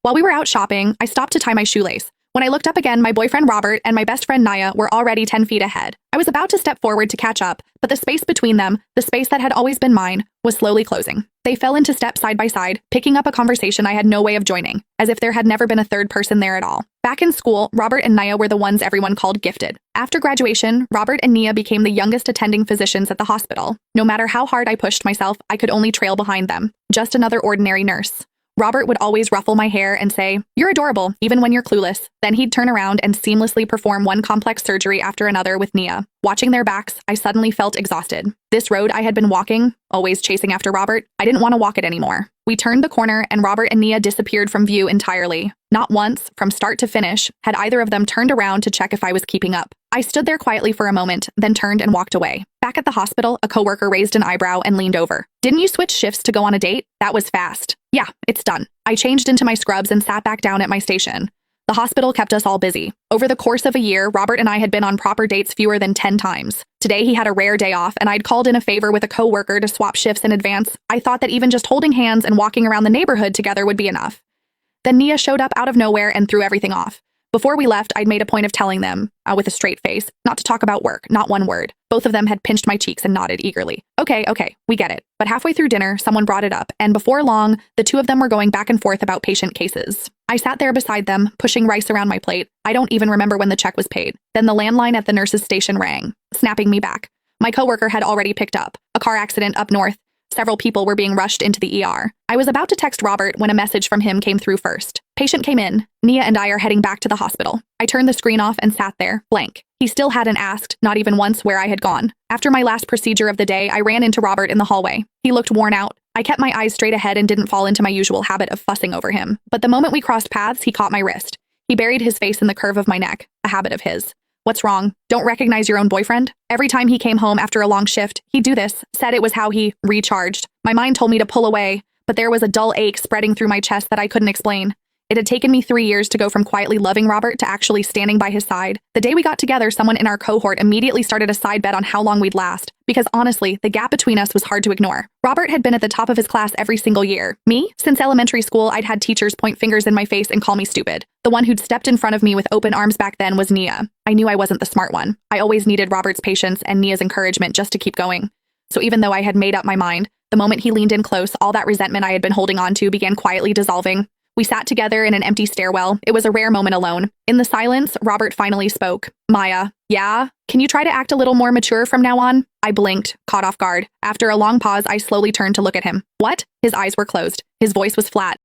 While we were out shopping, I stopped to tie my shoelace. When I looked up again, my boyfriend Robert and my best friend Naya were already 10 feet ahead. I was about to step forward to catch up, but the space between them, the space that had always been mine, was slowly closing. They fell into step side by side, picking up a conversation I had no way of joining, as if there had never been a third person there at all. Back in school, Robert and Naya were the ones everyone called gifted. After graduation, Robert and Nia became the youngest attending physicians at the hospital. No matter how hard I pushed myself, I could only trail behind them. Just another ordinary nurse. Robert would always ruffle my hair and say, "You're adorable, even when you're clueless." Then he'd turn around and seamlessly perform one complex surgery after another with Nia. Watching their backs, I suddenly felt exhausted. This road I had been walking, always chasing after Robert, I didn't want to walk it anymore. We turned the corner and Robert and Nia disappeared from view entirely. Not once, from start to finish, had either of them turned around to check if I was keeping up. I stood there quietly for a moment, then turned and walked away. Back at the hospital, a coworker raised an eyebrow and leaned over. "Didn't you switch shifts to go on a date? That was fast." "Yeah, it's done." I changed into my scrubs and sat back down at my station. The hospital kept us all busy. Over the course of a year, Robert and I had been on proper dates fewer than 10 times. Today he had a rare day off, and I'd called in a favor with a coworker to swap shifts in advance. I thought that even just holding hands and walking around the neighborhood together would be enough. Then Nia showed up out of nowhere and threw everything off. Before we left, I'd made a point of telling them, with a straight face, not to talk about work, not one word. Both of them had pinched my cheeks and nodded eagerly. Okay, we get it. But halfway through dinner, someone brought it up, and before long, the two of them were going back and forth about patient cases. I sat there beside them, pushing rice around my plate. I don't even remember when the check was paid. Then the landline at the nurse's station rang, snapping me back. My coworker had already picked up. A car accident up north. Several people were being rushed into the ER. I was about to text Robert when a message from him came through first. Patient came in. Nia and I are heading back to the hospital. I turned the screen off and sat there, blank. He still hadn't asked, not even once, where I had gone. After my last procedure of the day, I ran into Robert in the hallway. He looked worn out. I kept my eyes straight ahead and didn't fall into my usual habit of fussing over him. But the moment we crossed paths, he caught my wrist. He buried his face in the curve of my neck, a habit of his. "What's wrong? Don't recognize your own boyfriend?" Every time he came home after a long shift, he'd do this, said it was how he recharged. My mind told me to pull away, but there was a dull ache spreading through my chest that I couldn't explain. It had taken me 3 years to go from quietly loving Robert to actually standing by his side. The day we got together, someone in our cohort immediately started a side bet on how long we'd last, because honestly, the gap between us was hard to ignore. Robert had been at the top of his class every single year. Me? Since elementary school, I'd had teachers point fingers in my face and call me stupid. The one who'd stepped in front of me with open arms back then was Nia. I knew I wasn't the smart one. I always needed Robert's patience and Nia's encouragement just to keep going. So even though I had made up my mind, the moment he leaned in close, all that resentment I had been holding on to began quietly dissolving. We sat together in an empty stairwell. It was a rare moment alone. In the silence, Robert finally spoke. "Maya, yeah? Can you try to act a little more mature from now on?" I blinked, caught off guard. After a long pause, I slowly turned to look at him. "What?" His eyes were closed. His voice was flat,